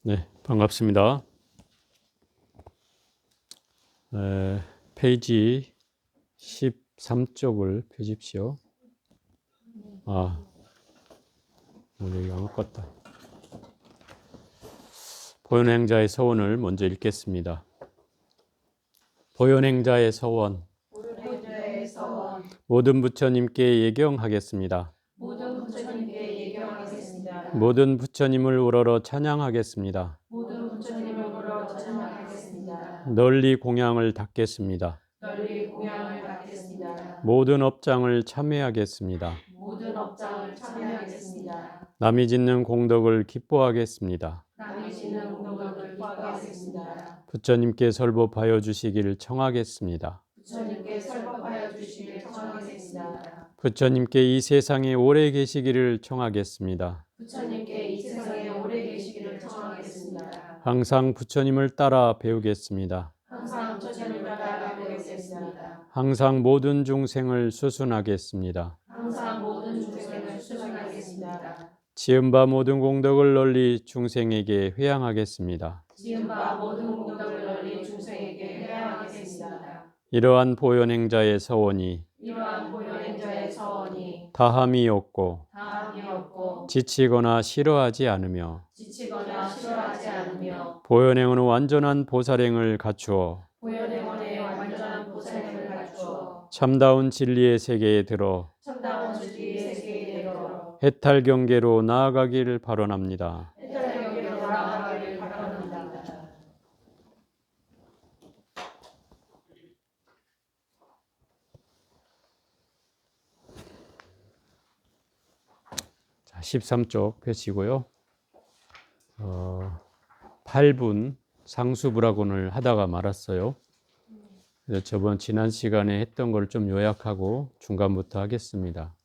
네, 반갑습니다. 페이지 13쪽을 펴십시오. 여기 안 갔다. 보현행자의 서원을 먼저 읽겠습니다. 보현행자의 서원. 모든 부처님께 예경하겠습니다. 모든 부처님을 우러러 찬양하겠습니다. 널리 공양을 닦겠습니다. 모든 업장을 참회하겠습니다. 남이 짓는 공덕을 기뻐하겠습니다. 부처님께 설법하여 주시기를 청하겠습니다. 부처님께 이 세상에 오래 계시기를 청하겠습니다. 항상 부처님을 따라 배우겠습니다. 항상 모든 중생을 수순하겠습니다. 지은 바 모든 공덕을 널리 중생에게 회양하겠습니다. 이러한 보현행자의 서원이 다함이 없고 지치거나 싫어하지 않으며 보현행은 완전한 보살행을 갖추어 참다운 진리의 세계에 들어 해탈 경계로 나아가기를 발언합니다. 자, 13쪽 펴시고요. 8분 상수불학원을 하다가 말았어요. 그래서 지난 시간에 했던 걸 좀 요약하고 중간부터 하겠습니다.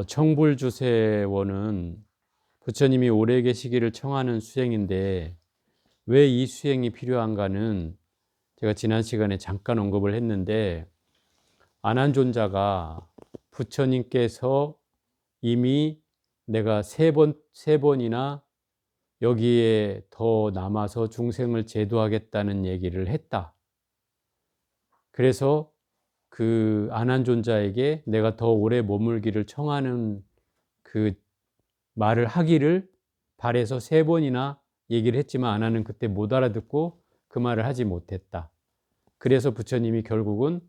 청불주세원은 부처님이 오래 계시기를 청하는 수행인데 왜 이 수행이 필요한가는 제가 지난 시간에 잠깐 언급을 했는데, 아난존자가 부처님께서 이미 내가 세 번이나 여기에 더 남아서 중생을 제도하겠다는 얘기를 했다. 그래서 그 아난존자에게 내가 더 오래 머물기를 청하는 그 말을 하기를 바래서 3번이나 얘기를 했지만 아난은 그때 못 알아듣고 그 말을 하지 못했다. 그래서 부처님이 결국은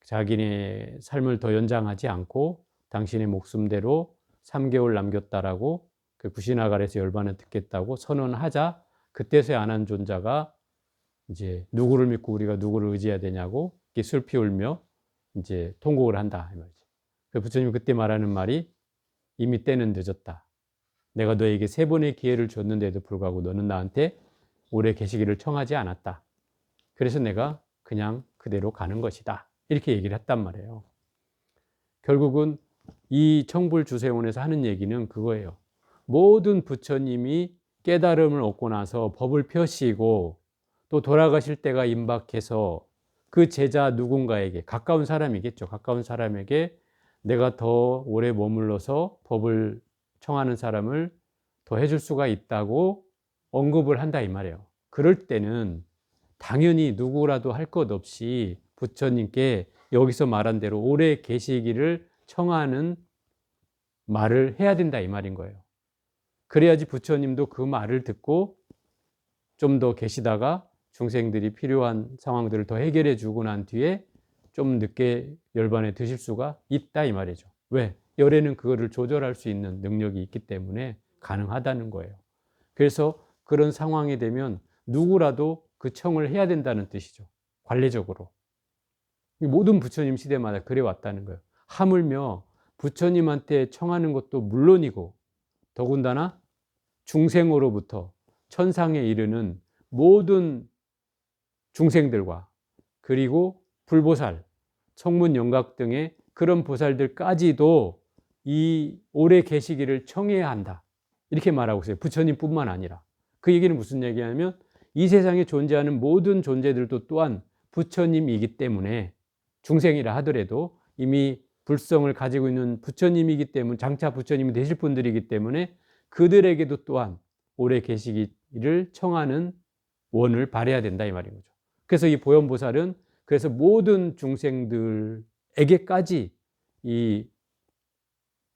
자기네 삶을 더 연장하지 않고 당신의 목숨대로 3개월 남겼다라고 그 구시나갈에서 열반을 듣겠다고 선언하자, 그때서야 아난존자가 이제 누구를 믿고 우리가 누구를 의지해야 되냐고 슬피 울며 이제 통곡을 한다 이 말이죠. 부처님이 그때 말하는 말이 이미 때는 늦었다. 내가 너에게 3번의 기회를 줬는데도 불구하고 너는 나한테 오래 계시기를 청하지 않았다. 그래서 내가 그냥 그대로 가는 것이다. 이렇게 얘기를 했단 말이에요. 결국은 이 청불주세원에서 하는 얘기는 그거예요. 모든 부처님이 깨달음을 얻고 나서 법을 펴시고 또 돌아가실 때가 임박해서 그 제자 누군가에게, 가까운 사람이겠죠. 가까운 사람에게 내가 더 오래 머물러서 법을 청하는 사람을 더 해줄 수가 있다고 언급을 한다 이 말이에요. 그럴 때는 당연히 누구라도 할 것 없이 부처님께 여기서 말한 대로 오래 계시기를 청하는 말을 해야 된다 이 말인 거예요. 그래야지 부처님도 그 말을 듣고 좀 더 계시다가 중생들이 필요한 상황들을 더 해결해 주고 난 뒤에 좀 늦게 열반에 드실 수가 있다 이 말이죠. 왜? 열에는 그거를 조절할 수 있는 능력이 있기 때문에 가능하다는 거예요. 그래서 그런 상황이 되면 누구라도 그 청을 해야 된다는 뜻이죠. 관례적으로. 모든 부처님 시대마다 그래 왔다는 거예요. 하물며 부처님한테 청하는 것도 물론이고 더군다나 중생으로부터 천상에 이르는 모든 중생들과 그리고 불보살, 청문영각 등의 그런 보살들까지도 이 오래 계시기를 청해야 한다. 이렇게 말하고 있어요. 부처님뿐만 아니라. 그 얘기는 무슨 얘기냐면 이 세상에 존재하는 모든 존재들도 또한 부처님이기 때문에, 중생이라 하더라도 이미 불성을 가지고 있는 부처님이기 때문에, 장차 부처님이 되실 분들이기 때문에 그들에게도 또한 오래 계시기를 청하는 원을 발해야 된다 이 말인 거죠. 그래서 이 보현보살은 그래서 모든 중생들에게까지 이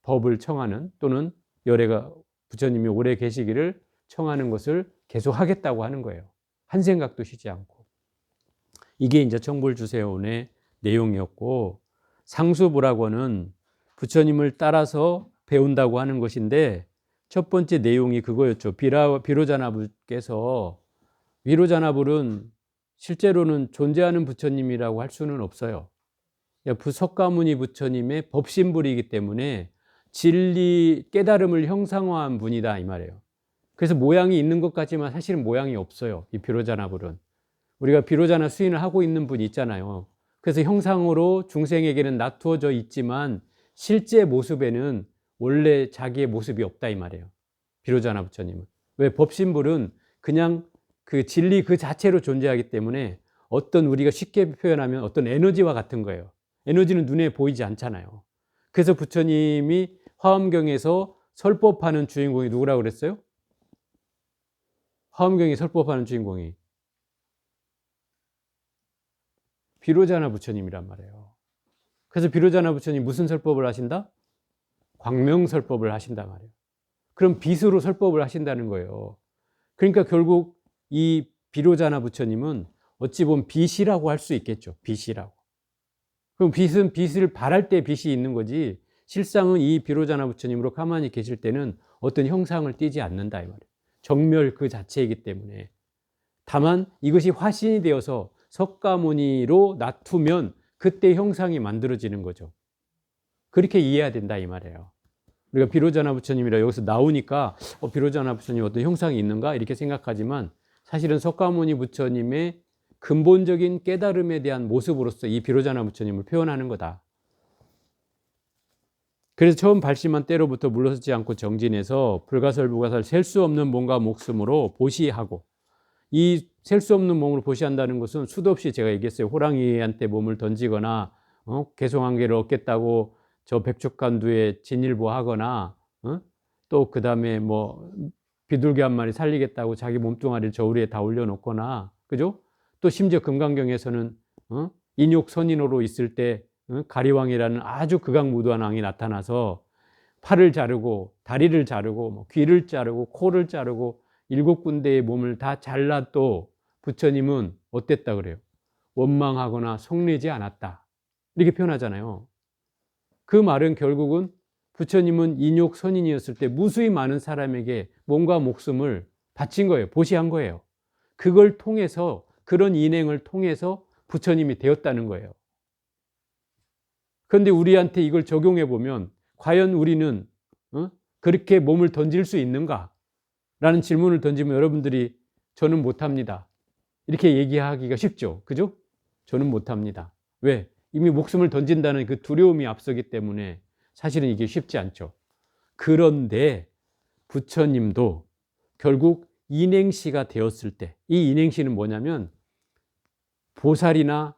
법을 청하는 또는 열애가 부처님이 오래 계시기를 청하는 것을 계속 하겠다고 하는 거예요. 한 생각도 쉬지 않고. 이게 이제 청불주세원의 내용이었고, 상수부락원은 부처님을 따라서 배운다고 하는 것인데 첫 번째 내용이 그거였죠. 비로자나불께서, 비로자나불은 실제로는 존재하는 부처님이라고 할 수는 없어요. 석가모니 부처님의 법신불이기 때문에 진리 깨달음을 형상화한 분이다 이 말이에요. 그래서 모양이 있는 것 같지만 사실은 모양이 없어요. 이 비로자나불은. 우리가 비로자나 수인을 하고 있는 분이 있잖아요. 그래서 형상으로 중생에게는 나투어져 있지만 실제 모습에는 원래 자기의 모습이 없다 이 말이에요. 비로자나 부처님은. 왜? 법신불은 그냥 그 진리 그 자체로 존재하기 때문에 어떤 우리가 쉽게 표현하면 어떤 에너지와 같은 거예요. 에너지는 눈에 보이지 않잖아요. 그래서 부처님이 화엄경에서 설법하는 주인공이 누구라고 그랬어요? 화엄경에 설법하는 주인공이 비로자나 부처님이란 말이에요. 그래서 비로자나 부처님 무슨 설법을 하신다? 광명설법을 하신단 말이에요. 그럼 빛으로 설법을 하신다는 거예요. 그러니까 결국 이 비로자나 부처님은 어찌 보면 빛이라고 할 수 있겠죠. 빛이라고. 그럼 빛은 빛을 발할 때 빛이 있는 거지, 실상은 이 비로자나 부처님으로 가만히 계실 때는 어떤 형상을 띠지 않는다 이 말이에요. 정멸 그 자체이기 때문에. 다만 이것이 화신이 되어서 석가모니로 놔두면 그때 형상이 만들어지는 거죠. 그렇게 이해해야 된다 이 말이에요. 우리가 비로자나 부처님이라 여기서 나오니까 비로자나 부처님 어떤 형상이 있는가 이렇게 생각하지만 사실은 석가모니 부처님의 근본적인 깨달음에 대한 모습으로서 이 비로자나 부처님을 표현하는 거다. 그래서 처음 발심한 때로부터 물러서지 않고 정진해서 불가설부가설 셀 수 없는 몸과 목숨으로 보시하고, 이 셀 수 없는 몸으로 보시한다는 것은 수도 없이 제가 얘기했어요. 호랑이한테 몸을 던지거나 개성한계를 얻겠다고 저 백척간두에 진일보하거나 또 그 다음에 뭐 비둘기 한 마리 살리겠다고 자기 몸뚱아리를 저 위에 다 올려놓거나, 그죠? 또 심지어 금강경에서는 인욕 선인으로 있을 때 가리왕이라는 아주 극악무도한 왕이 나타나서 팔을 자르고 다리를 자르고 뭐 귀를 자르고 코를 자르고 7군데의 몸을 다 잘라도 부처님은 어땠다 그래요? 원망하거나 성내지 않았다. 이렇게 표현하잖아요. 그 말은 결국은 부처님은 인욕 선인이었을 때 무수히 많은 사람에게 몸과 목숨을 바친 거예요. 보시한 거예요. 그걸 통해서, 그런 인행을 통해서 부처님이 되었다는 거예요. 그런데 우리한테 이걸 적용해 보면 과연 우리는 그렇게 몸을 던질 수 있는가? 라는 질문을 던지면 여러분들이 저는 못합니다. 이렇게 얘기하기가 쉽죠. 그죠? 저는 못합니다. 왜? 이미 목숨을 던진다는 그 두려움이 앞서기 때문에 사실은 이게 쉽지 않죠. 그런데 부처님도 결국 인행시가 되었을 때, 이 인행시는 뭐냐면 보살이나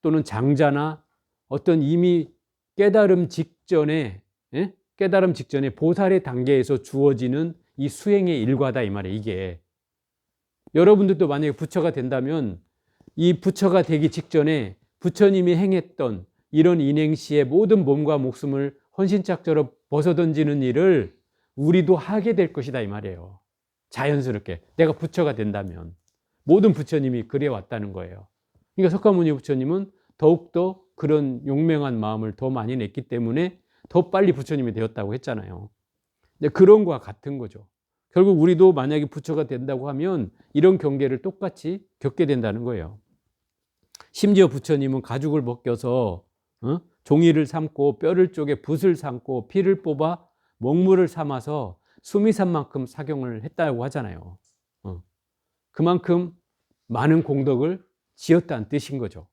또는 장자나 어떤 이미 깨달음 직전에 보살의 단계에서 주어지는 이 수행의 일과다 이 말이에요. 이게 여러분들도 만약에 부처가 된다면 이 부처가 되기 직전에 부처님이 행했던 이런 인행시의 모든 몸과 목숨을 헌신짝저로 벗어던지는 일을 우리도 하게 될 것이다 이 말이에요. 자연스럽게 내가 부처가 된다면 모든 부처님이 그래 왔다는 거예요. 그러니까 석가모니 부처님은 더욱더 그런 용맹한 마음을 더 많이 냈기 때문에 더 빨리 부처님이 되었다고 했잖아요. 그런 거와 같은 거죠. 결국 우리도 만약에 부처가 된다고 하면 이런 경계를 똑같이 겪게 된다는 거예요. 심지어 부처님은 가죽을 벗겨서 종이를 삶고 뼈를 쪼개 붓을 삶고 피를 뽑아 먹물을 삼아서 수미산만큼 사경을 했다고 하잖아요. 그만큼 많은 공덕을 지었다는 뜻인 거죠.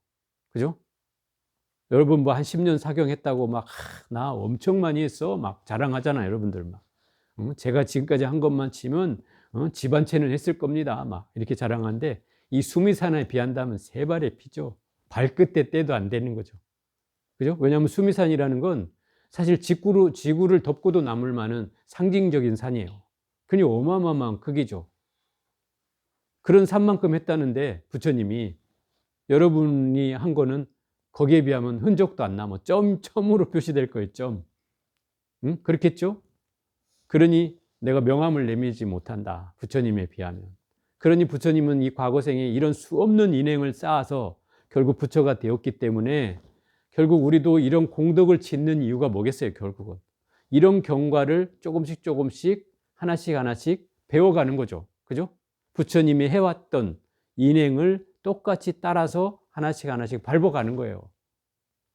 그죠? 여러분 뭐 한 10년 사경했다고 막 나 엄청 많이 했어 막 자랑하잖아요. 여러분들 막 제가 지금까지 한 것만 치면 집 한 채는 했을 겁니다 막 이렇게 자랑하는데, 이 수미산에 비한다면 세 발의 피죠. 발끝에 떼도 안 되는 거죠. 그죠? 왜냐하면 수미산이라는 건 사실 지구를 덮고도 남을 만한 상징적인 산이에요. 그니 어마어마한 크기죠. 그런 산만큼 했다는데 부처님이 여러분이 한 거는 거기에 비하면 흔적도 안 남아. 점으로 표시될 거예요. 점. 응? 그렇겠죠? 그러니 내가 명함을 내밀지 못한다. 부처님에 비하면. 그러니 부처님은 이 과거생에 이런 수없는 인행을 쌓아서 결국 부처가 되었기 때문에 결국 우리도 이런 공덕을 짓는 이유가 뭐겠어요, 결국은. 이런 경과를 조금씩 하나씩 배워가는 거죠. 그죠? 부처님이 해왔던 인행을 똑같이 따라서 하나씩 밟아가는 거예요.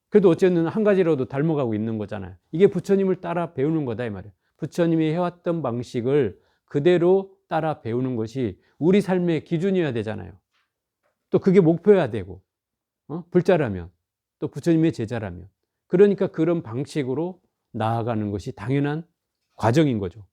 그래도 어쨌든 한 가지라도 닮아가고 있는 거잖아요. 이게 부처님을 따라 배우는 거다 이 말이에요. 부처님이 해왔던 방식을 그대로 따라 배우는 것이 우리 삶의 기준이어야 되잖아요. 또 그게 목표여야 되고, 불자라면, 또 부처님의 제자라면. 그러니까 그런 방식으로 나아가는 것이 당연한 과정인 거죠.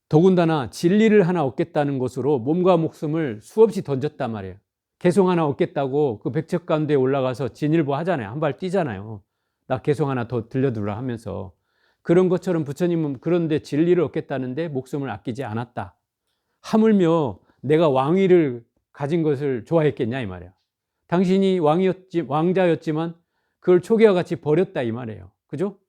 더군다나 진리를 하나 얻겠다는 것으로 몸과 목숨을 수없이 던졌단 말이에요. 개송 하나 얻겠다고 그 백척간대에 올라가서 진일보 하잖아요. 한 발 뛰잖아요. 나 개송 하나 더 들려주라 하면서. 그런 것처럼 부처님은 그런데 진리를 얻겠다는데 목숨을 아끼지 않았다. 하물며 내가 왕위를 가진 것을 좋아했겠냐 이 말이야. 당신이 왕자였지만 그걸 초기와 같이 버렸다 이 말이에요. 그죠?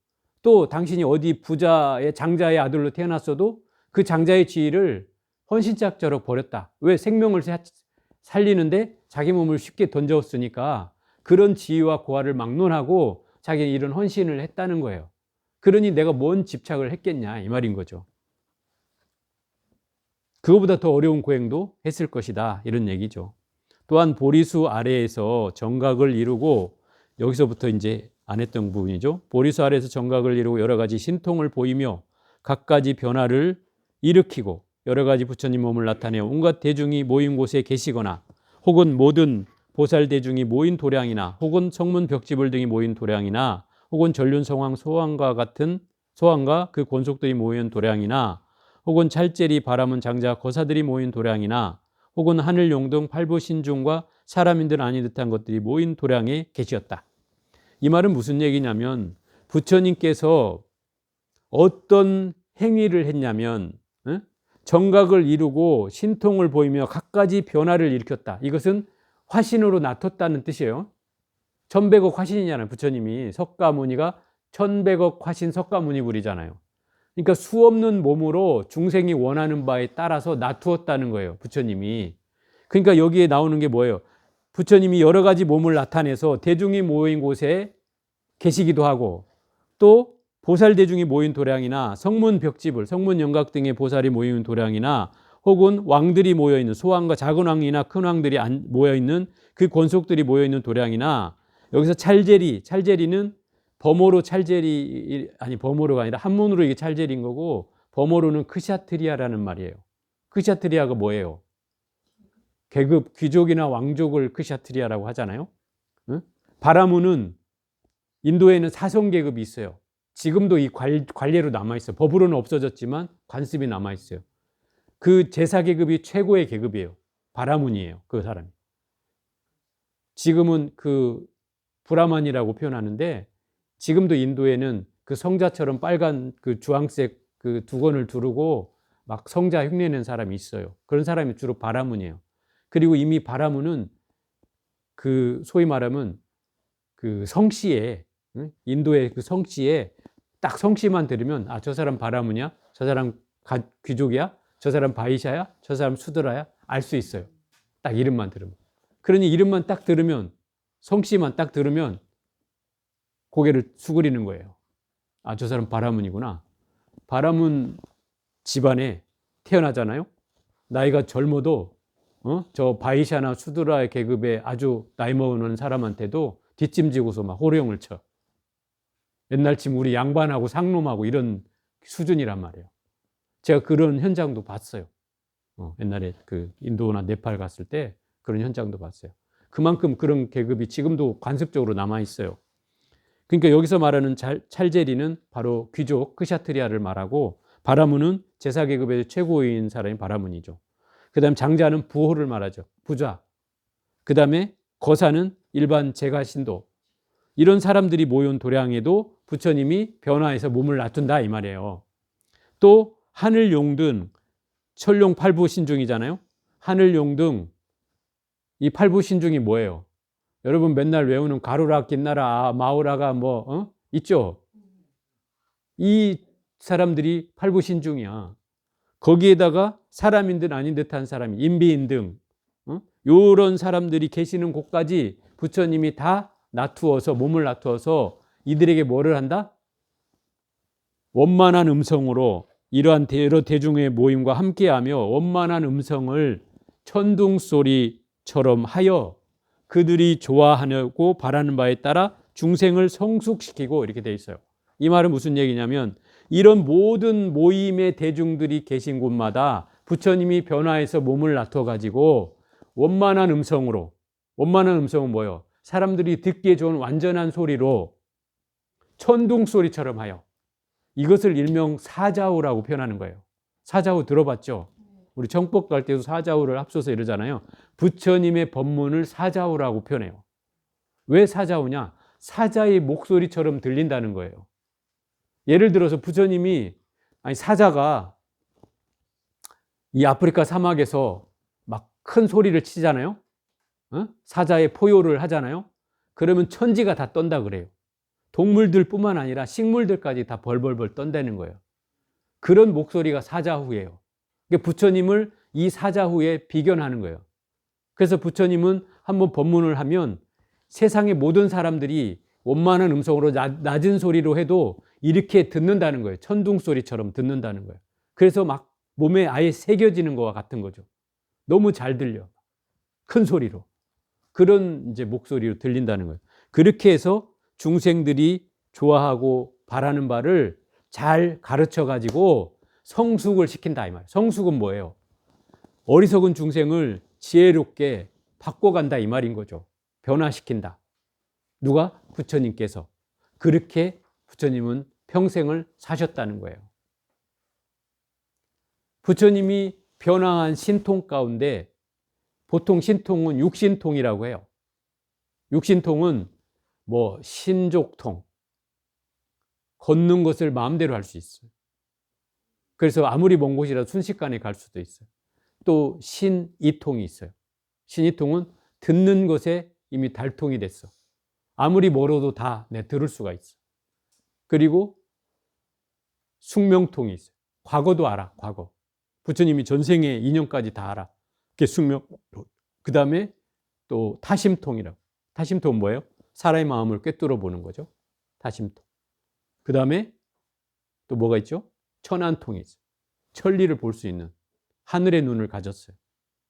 또 당신이 어디 부자의 장자의 아들로 태어났어도 그 장자의 지위를 헌신짝저럭 버렸다. 왜? 생명을 살리는데 자기 몸을 쉽게 던졌으니까 그런 지위와 고하를 막론하고 자기는 이런 헌신을 했다는 거예요. 그러니 내가 뭔 집착을 했겠냐 이 말인 거죠. 그거보다 더 어려운 고행도 했을 것이다 이런 얘기죠. 또한 보리수 아래에서 정각을 이루고, 여기서부터 이제 안 했던 부분이죠. 보리수 아래에서 정각을 이루고 여러 가지 신통을 보이며 갖가지 변화를 일으키고 여러 가지 부처님 몸을 나타내어 온갖 대중이 모인 곳에 계시거나 혹은 모든 보살 대중이 모인 도량이나 혹은 성문 벽지불 등이 모인 도량이나 혹은 전륜 성황 소왕과 그 권속들이 모인 도량이나 혹은 찰제리 바라문 장자 거사들이 모인 도량이나 혹은 하늘 용등 팔부 신중과 사람인들 아닌 듯한 것들이 모인 도량에 계시었다. 이 말은 무슨 얘기냐면 부처님께서 어떤 행위를 했냐면 정각을 이루고 신통을 보이며 갖가지 변화를 일으켰다. 이것은 화신으로 나텄다는 뜻이에요. 1100억 화신이잖아요. 부처님이 석가모니가 1100억 화신 석가모니불이잖아요. 그러니까 수없는 몸으로 중생이 원하는 바에 따라서 나투었다는 거예요. 부처님이. 그러니까 여기에 나오는 게 뭐예요? 부처님이 여러 가지 몸을 나타내서 대중이 모인 곳에 계시기도 하고, 또 보살 대중이 모인 도량이나 성문 벽지불, 성문 영각 등의 보살이 모인 도량이나 혹은 왕들이 모여있는 소왕과 작은 왕이나 큰 왕들이 모여있는 그 권속들이 모여있는 도량이나, 여기서 찰제리는 범어로 찰제리, 아니 범어로가 아니라 한문으로 이게 찰제리인 거고, 범어로는 크샤트리아라는 말이에요. 크샤트리아가 뭐예요? 계급, 귀족이나 왕족을 크샤트리아라고 하잖아요. 응? 바라문은 인도에는 사성계급이 있어요. 지금도 이 관례로 남아있어요. 법으로는 없어졌지만 관습이 남아있어요. 그 제사계급이 최고의 계급이에요. 바라문이에요. 그 사람이. 지금은 그 브라만이라고 표현하는데, 지금도 인도에는 그 성자처럼 빨간 그 주황색 그 두건을 두르고 막 성자 흉내낸 사람이 있어요. 그런 사람이 주로 바라문이에요. 그리고 이미 바라문은 그 소위 말하면 그 성씨에, 인도의 그 성씨에 딱 성씨만 들으면 아, 저 사람 바라문이야? 저 사람 귀족이야? 저 사람 바이샤야? 저 사람 수드라야? 알 수 있어요. 딱 이름만 들으면. 그러니 이름만 딱 들으면, 성씨만 딱 들으면 고개를 수그리는 거예요. 아, 저 사람 바라문이구나. 바라문 집안에 태어나잖아요. 나이가 젊어도 저 바이샤나 수드라의 계급에 아주 나이 먹은 사람한테도 뒷짐지고서 막 호령을 쳐. 옛날쯤 우리 양반하고 상놈하고 이런 수준이란 말이에요. 제가 그런 현장도 봤어요. 옛날에 그 인도나 네팔 갔을 때 그런 현장도 봤어요. 그만큼 그런 계급이 지금도 관습적으로 남아 있어요. 그러니까 여기서 말하는 찰제리는 바로 귀족 크샤트리아를 말하고, 바라문은 제사 계급의 최고인 사람이 바라문이죠. 그 다음 장자는 부호를 말하죠. 부자. 그 다음에 거사는 일반 제가신도. 이런 사람들이 모여온 도량에도 부처님이 변화해서 몸을 놔둔다 이 말이에요. 또 하늘 용등, 철룡 팔부신중이잖아요. 하늘 용등, 이 팔부신중이 뭐예요? 여러분 맨날 외우는 가루라, 긴나라, 마우라가 있죠? 이 사람들이 팔부신중이야. 거기에다가 사람인 듯 아닌 듯한 사람이 인비인 등 요런 사람들이 계시는 곳까지 부처님이 다 놔두어서, 몸을 놔두어서 이들에게 뭐를 한다? 원만한 음성으로 이러한 여러 대중의 모임과 함께하며 원만한 음성을 천둥소리처럼 하여 그들이 좋아하고 바라는 바에 따라 중생을 성숙시키고, 이렇게 돼 있어요. 이 말은 무슨 얘기냐면 이런 모든 모임의 대중들이 계신 곳마다 부처님이 변화해서 몸을 놔둬 가지고 원만한 음성으로, 원만한 음성은 뭐예요? 사람들이 듣기에 좋은 완전한 소리로 천둥 소리처럼 하여, 이것을 일명 사자후라고 표현하는 거예요. 사자후 들어봤죠? 우리 정법 갈 때도 사자후를 합쳐서 이러잖아요. 부처님의 법문을 사자후라고 표현해요. 왜 사자후냐? 사자의 목소리처럼 들린다는 거예요. 예를 들어서 부처님이, 사자가 이 아프리카 사막에서 막 큰 소리를 치잖아요. 사자의 포효를 하잖아요. 그러면 천지가 다 떤다 그래요. 동물들뿐만 아니라 식물들까지 다 벌벌벌 떤다는 거예요. 그런 목소리가 사자후예요. 부처님을 이 사자후에 비견하는 거예요. 그래서 부처님은 한번 법문을 하면 세상의 모든 사람들이 원만한 음성으로 낮은 소리로 해도 이렇게 듣는다는 거예요. 천둥 소리처럼 듣는다는 거예요. 그래서 막 몸에 아예 새겨지는 것과 같은 거죠. 너무 잘 들려. 큰 소리로. 그런 이제 목소리로 들린다는 거예요. 그렇게 해서 중생들이 좋아하고 바라는 바를 잘 가르쳐 가지고 성숙을 시킨다 이 말이에요. 성숙은 뭐예요? 어리석은 중생을 지혜롭게 바꿔간다 이 말인 거죠. 변화시킨다. 누가? 부처님께서. 그렇게 부처님은 평생을 사셨다는 거예요. 부처님이 변화한 신통 가운데 보통 신통은 육신통이라고 해요. 육신통은 신족통, 걷는 것을 마음대로 할 수 있어요. 그래서 아무리 먼 곳이라도 순식간에 갈 수도 있어요. 또 신이통이 있어요. 신이통은 듣는 것에 이미 달통이 됐어. 아무리 멀어도 다 들을 수가 있어. 그리고 숙명통이 있어요. 과거도 알아, 과거. 부처님이 전생의 인연까지 다 알아. 그게 숙명. 그 다음에 또 타심통이라고. 타심통은 뭐예요? 사람의 마음을 꿰뚫어 보는 거죠. 타심통. 그 다음에 또 뭐가 있죠? 천안통이 있어요. 천리를 볼 수 있는 하늘의 눈을 가졌어요.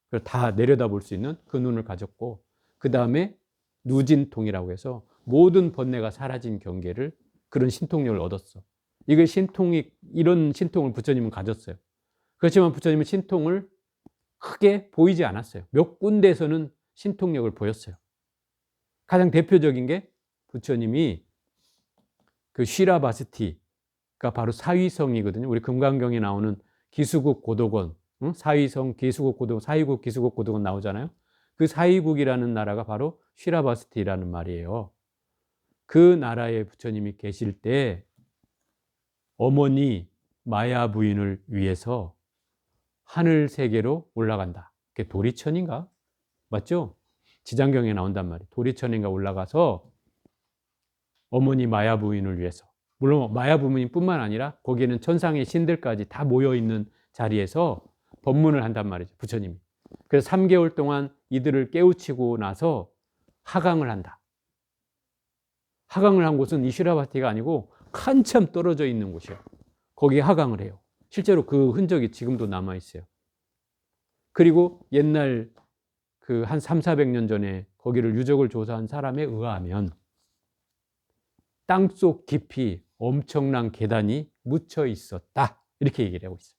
그걸 다 내려다 볼 수 있는 그 눈을 가졌고, 그 다음에 누진통이라고 해서 모든 번뇌가 사라진 경계를, 그런 신통력을 얻었어. 이게 이런 신통을 부처님은 가졌어요. 그렇지만 부처님은 신통을 크게 보이지 않았어요. 몇 군데에서는 신통력을 보였어요. 가장 대표적인 게 부처님이 그 쉬라바스티가 바로 사위성이거든요. 우리 금강경에 나오는 기수국 고도건, 사위성, 기수국 고도건, 사위국, 기수국 고도건 나오잖아요. 그 사위국이라는 나라가 바로 쉬라바스티라는 말이에요. 그 나라에 부처님이 계실 때 어머니 마야 부인을 위해서 하늘 세계로 올라간다. 그게 도리천인가? 맞죠? 지장경에 나온단 말이에요. 도리천인가 올라가서 어머니 마야 부인을 위해서, 물론 마야 부인뿐만 아니라 거기에는 천상의 신들까지 다 모여있는 자리에서 법문을 한단 말이죠. 부처님이. 그래서 3개월 동안 이들을 깨우치고 나서 하강을 한다. 하강을 한 곳은 이 쉬라바티가 아니고 한참 떨어져 있는 곳이에요. 거기에 하강을 해요. 실제로 그 흔적이 지금도 남아있어요. 그리고 옛날 그 한 300~400년 전에 거기를 유적을 조사한 사람에 의하면 땅속 깊이 엄청난 계단이 묻혀 있었다. 이렇게 얘기를 하고 있어요.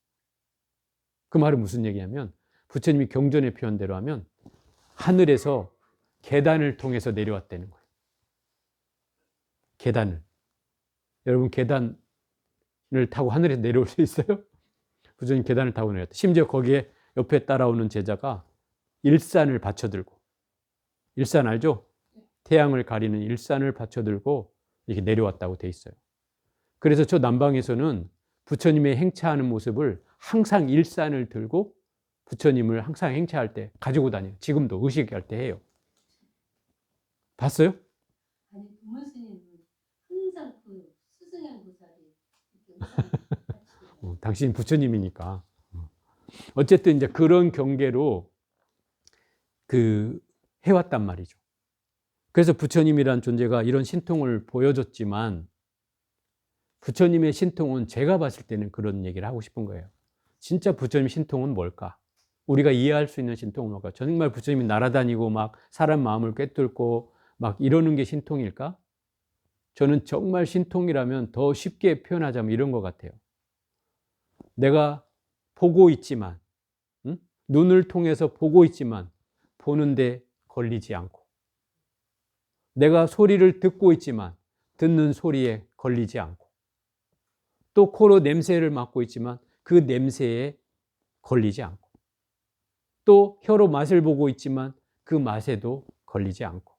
그 말은 무슨 얘기냐면 부처님이 경전의 표현대로 하면 하늘에서 계단을 통해서 내려왔다는 거예요. 계단을. 여러분 계단을 타고 하늘에 내려올 수 있어요? 부처님 계단을 타고 내려왔다. 심지어 거기에 옆에 따라오는 제자가 일산을 받쳐들고, 일산 알죠? 태양을 가리는 일산을 받쳐들고 이렇게 내려왔다고 돼 있어요. 그래서 저 남방에서는 부처님의 행차하는 모습을 항상 일산을 들고 부처님을 항상 행차할 때 가지고 다녀요. 지금도 의식할 때 해요. 봤어요? 아니 부모 스님은 항상 그 수승양 보살이 당신 부처님이니까. 어쨌든 이제 그런 경계로 해왔단 말이죠. 그래서 부처님이란 존재가 이런 신통을 보여줬지만 부처님의 신통은 제가 봤을 때는 그런 얘기를 하고 싶은 거예요. 진짜 부처님 신통은 뭘까? 우리가 이해할 수 있는 신통은 뭘까? 정말 부처님이 날아다니고 막 사람 마음을 꿰뚫고 막 이러는 게 신통일까? 저는 정말 신통이라면 더 쉽게 표현하자면 이런 것 같아요. 내가 보고 있지만, 눈을 통해서 보고 있지만 보는데 걸리지 않고, 내가 소리를 듣고 있지만 듣는 소리에 걸리지 않고, 또 코로 냄새를 맡고 있지만 그 냄새에 걸리지 않고, 또 혀로 맛을 보고 있지만 그 맛에도 걸리지 않고,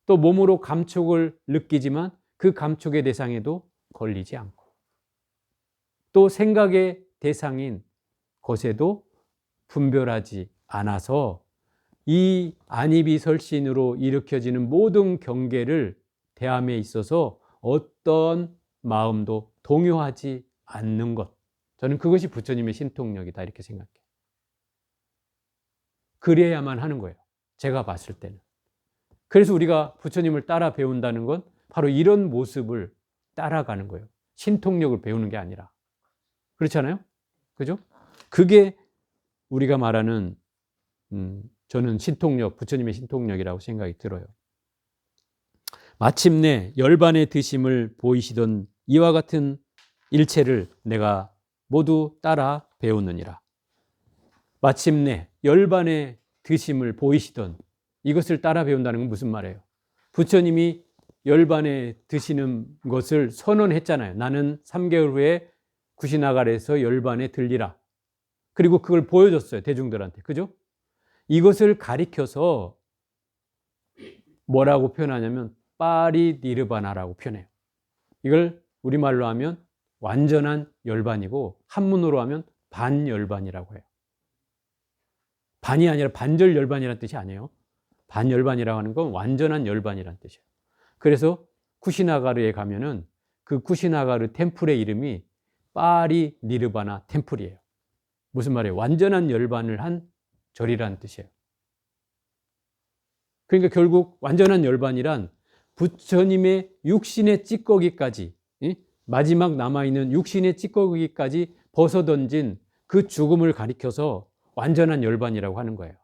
또 몸으로 감촉을 느끼지만 그 감촉의 대상에도 걸리지 않고, 또 생각의 대상인 것에도 분별하지 않아서 이 안이비설신으로 일으켜지는 모든 경계를 대함에 있어서 어떤 마음도 동요하지 않는 것. 저는 그것이 부처님의 신통력이다 이렇게 생각해요. 그래야만 하는 거예요. 제가 봤을 때는. 그래서 우리가 부처님을 따라 배운다는 건 바로 이런 모습을 따라가는 거예요. 신통력을 배우는 게 아니라. 그렇잖아요? 그죠? 그게 우리가 말하는 저는 신통력, 부처님의 신통력이라고 생각이 들어요. 마침내 열반의 드심을 보이시던 이와 같은 일체를 내가 모두 따라 배우느니라. 마침내 열반의 드심을 보이시던 이것을 따라 배운다는 건 무슨 말이에요? 부처님이 열반에 드시는 것을 선언했잖아요. 나는 3개월 후에 구시나갈에서 열반에 들리라. 그리고 그걸 보여줬어요. 대중들한테. 그죠? 이것을 가리켜서 뭐라고 표현하냐면 파리니르바나라고 표현해요. 이걸 우리말로 하면 완전한 열반이고 한문으로 하면 반열반이라고 해요. 반이 아니라 반절 열반이라는 뜻이 아니에요. 반열반이라고 하는 건 완전한 열반이라는 뜻이에요. 그래서 쿠시나가르에 가면은 그 쿠시나가르 템플의 이름이 파리니르바나 템플이에요. 무슨 말이에요? 완전한 열반을 한 절이라는 뜻이에요. 그러니까 결국 완전한 열반이란 부처님의 육신의 찌꺼기까지, 마지막 남아있는 육신의 찌꺼기까지 벗어던진 그 죽음을 가리켜서 완전한 열반이라고 하는 거예요.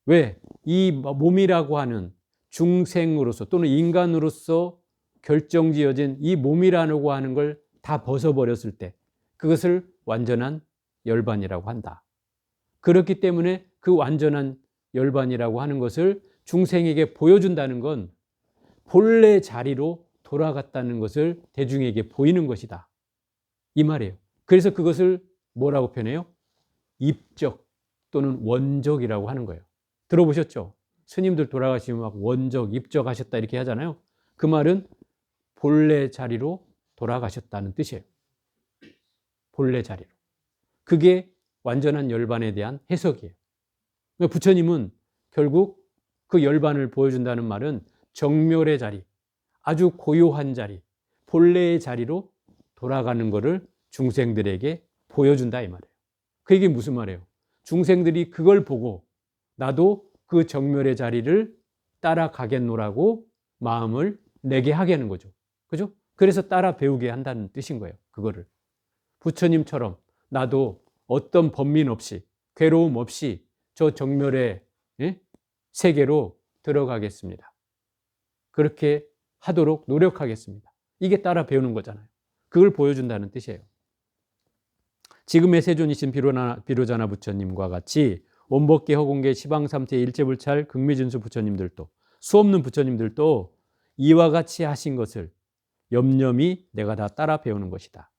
왜? 이 몸이라고 하는 중생으로서 또는 인간으로서 결정지어진 이 몸이라고 하는 걸 다 벗어버렸을 때 그것을 완전한 열반이라고 한다. 그렇기 때문에 그 완전한 열반이라고 하는 것을 중생에게 보여준다는 건 본래 자리로 돌아갔다는 것을 대중에게 보이는 것이다. 이 말이에요. 그래서 그것을 뭐라고 표현해요? 입적 또는 원적이라고 하는 거예요. 들어보셨죠? 스님들 돌아가시면 막 원적, 입적하셨다 이렇게 하잖아요. 그 말은 본래 자리로 돌아가셨다는 뜻이에요. 본래 자리로. 그게 완전한 열반에 대한 해석이에요. 그러니까 부처님은 결국 그 열반을 보여준다는 말은 정멸의 자리, 아주 고요한 자리, 본래의 자리로 돌아가는 것을 중생들에게 보여준다 이 말이에요. 그 얘기 무슨 말이에요? 중생들이 그걸 보고 나도 그 정멸의 자리를 따라가겠노라고 마음을 내게 하게 하는 거죠. 그죠? 그래서 따라 배우게 한다는 뜻인 거예요. 그거를. 부처님처럼 나도 어떤 번민 없이 괴로움 없이 저 정멸의 세계로 들어가겠습니다. 그렇게 하도록 노력하겠습니다. 이게 따라 배우는 거잖아요. 그걸 보여준다는 뜻이에요. 지금의 세존이신 비로자나 부처님과 같이 원법계, 허공계, 시방삼태, 일체불찰, 극미진수 부처님들도 수없는 부처님들도 이와 같이 하신 것을 염렴히 내가 다 따라 배우는 것이다.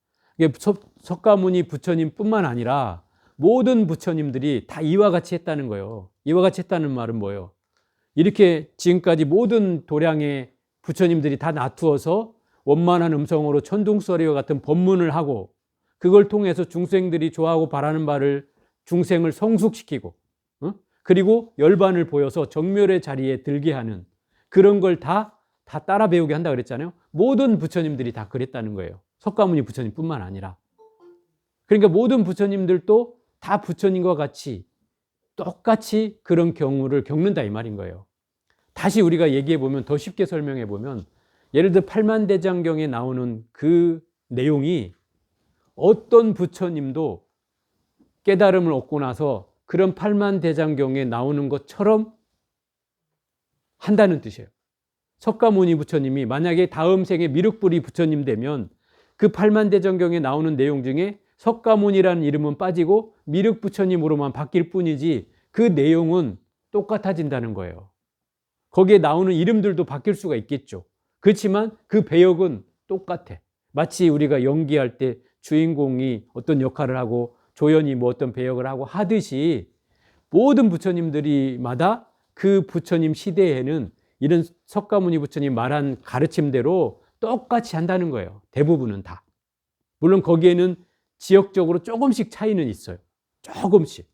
석가모니 부처님뿐만 아니라 모든 부처님들이 다 이와 같이 했다는 거예요. 이와 같이 했다는 말은 뭐예요? 이렇게 지금까지 모든 도량의 부처님들이 다 놔두어서 원만한 음성으로 천둥소리와 같은 법문을 하고 그걸 통해서 중생들이 좋아하고 바라는 바를 중생을 성숙시키고 그리고 열반을 보여서 정멸의 자리에 들게 하는 그런 걸 다 따라 배우게 한다 그랬잖아요. 모든 부처님들이 다 그랬다는 거예요. 석가모니 부처님뿐만 아니라. 그러니까 모든 부처님들도 다 부처님과 같이 똑같이 그런 경우를 겪는다 이 말인 거예요. 다시 우리가 얘기해 보면 더 쉽게 설명해 보면 예를 들어 팔만대장경에 나오는 그 내용이 어떤 부처님도 깨달음을 얻고 나서 그런 팔만대장경에 나오는 것처럼 한다는 뜻이에요. 석가모니 부처님이 만약에 다음 생에 미륵불이 부처님 되면 그 팔만대장경에 나오는 내용 중에 석가모니라는 이름은 빠지고 미륵 부처님으로만 바뀔 뿐이지 그 내용은 똑같아진다는 거예요. 거기에 나오는 이름들도 바뀔 수가 있겠죠. 그렇지만 그 배역은 똑같아. 마치 우리가 연기할 때 주인공이 어떤 역할을 하고 조연이 뭐 어떤 배역을 하고 하듯이 모든 부처님들이마다 그 부처님 시대에는 이런 석가모니 부처님 말한 가르침대로 똑같이 한다는 거예요. 대부분은 다. 물론 거기에는 지역적으로 조금씩 차이는 있어요. 조금씩.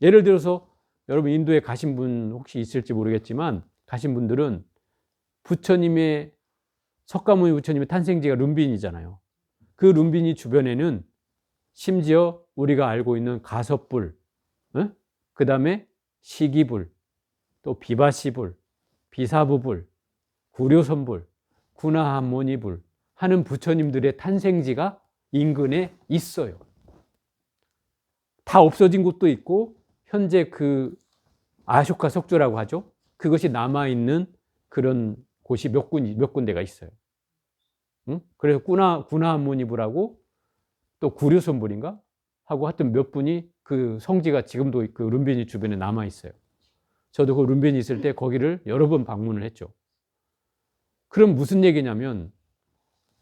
예를 들어서 여러분 인도에 가신 분 혹시 있을지 모르겠지만 가신 분들은 부처님의 석가모니 부처님의 탄생지가 룸빈이잖아요. 그 룸빈이 주변에는 심지어 우리가 알고 있는 가섭불, 그 다음에 시기불, 또 비바시불, 비사부불, 구료선불, 구나한모니불 하는 부처님들의 탄생지가 인근에 있어요. 다 없어진 곳도 있고 현재 그 아쇼카 석조라고 하죠. 그것이 남아있는 그런 곳이 몇 군데가 있어요. 그래서 구나한모니불하고 또 구류선불인가? 하고 하여튼 몇 분이 그 성지가 지금도 그 룸비니 주변에 남아있어요. 저도 그 룸비니 있을 때 거기를 여러 번 방문을 했죠. 그럼 무슨 얘기냐면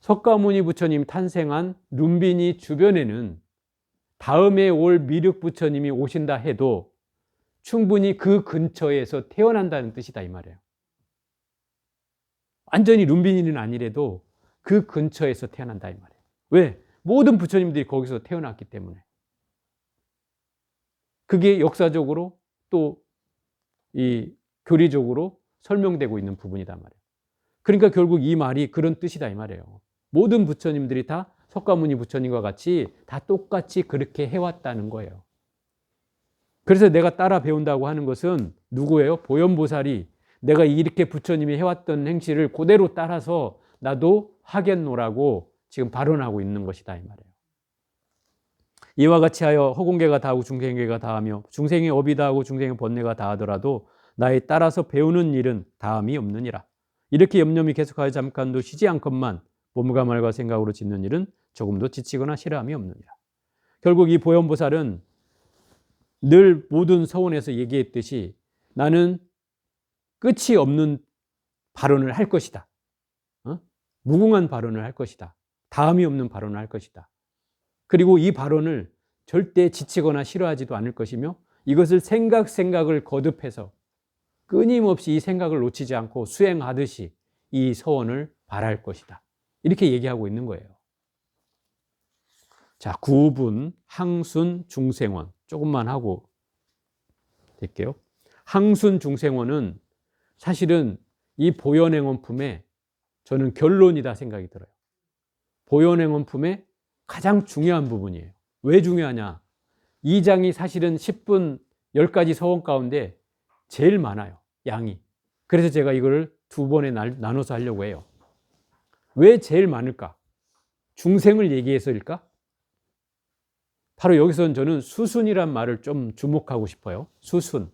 석가모니 부처님 탄생한 룸비니 주변에는 다음에 올 미륵 부처님이 오신다 해도 충분히 그 근처에서 태어난다는 뜻이다 이 말이에요. 완전히 룸비니는 아니래도 그 근처에서 태어난다 이 말이에요. 왜? 모든 부처님들이 거기서 태어났기 때문에. 그게 역사적으로 또 이 교리적으로 설명되고 있는 부분이단 말이에요. 그러니까 결국 이 말이 그런 뜻이다 이 말이에요. 모든 부처님들이 다 석가모니 부처님과 같이 다 똑같이 그렇게 해왔다는 거예요. 그래서 내가 따라 배운다고 하는 것은 누구예요? 보현보살이 내가 이렇게 부처님이 해왔던 행실을 그대로 따라서 나도 하겠노라고 지금 발언하고 있는 것이다 이 말이에요. 이와 같이 하여 허공계가 다하고 중생계가 다하며 중생의 업이 다하고 중생의 번뇌가 다하더라도 나에 따라서 배우는 일은 다함이 없느니라. 이렇게 염려이 계속하여 잠깐도 쉬지 않건만 몸과 말과 생각으로 짓는 일은 조금도 지치거나 싫어함이 없느니라. 결국 이 보현보살은 늘 모든 서원에서 얘기했듯이 나는 끝이 없는 발언을 할 것이다. 무궁한 발언을 할 것이다. 다함이 없는 발언을 할 것이다. 그리고 이 발언을 절대 지치거나 싫어하지도 않을 것이며 이것을 생각을 거듭해서 끊임없이 이 생각을 놓치지 않고 수행하듯이 이 서원을 발할 것이다. 이렇게 얘기하고 있는 거예요. 자, 9분 항순 중생원 조금만 하고 될게요. 항순 중생원은 사실은 이 보현행원품의 저는 결론이다 생각이 들어요. 보현행원품의 가장 중요한 부분이에요. 왜 중요하냐? 이 장이 사실은 10분 10가지 서원 가운데 제일 많아요. 양이. 그래서 제가 이걸 두 번에 나눠서 하려고 해요. 왜 제일 많을까? 중생을 얘기해서일까? 바로 여기서는 저는 수순이란 말을 좀 주목하고 싶어요. 수순.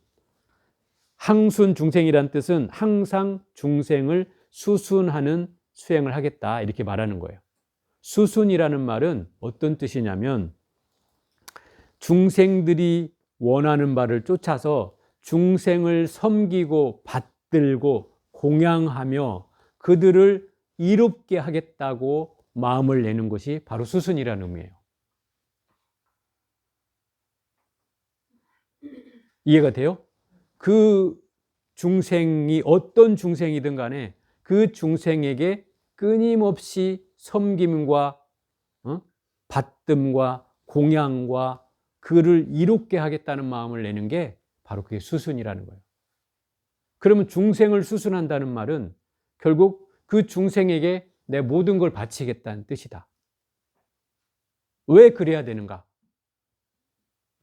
항순 중생이란 뜻은 항상 중생을 수순하는 수행을 하겠다 이렇게 말하는 거예요. 수순이라는 말은 어떤 뜻이냐면 중생들이 원하는 바를 쫓아서 중생을 섬기고 받들고 공양하며 그들을 이롭게 하겠다고 마음을 내는 것이 바로 수순이라는 의미예요. 이해가 돼요? 그 중생이 어떤 중생이든 간에 그 중생에게 끊임없이 섬김과 받듦과 공양과 그를 이롭게 하겠다는 마음을 내는 게 바로 그게 수순이라는 거예요. 그러면 중생을 수순한다는 말은 결국 그 중생에게 내 모든 걸 바치겠다는 뜻이다. 왜 그래야 되는가?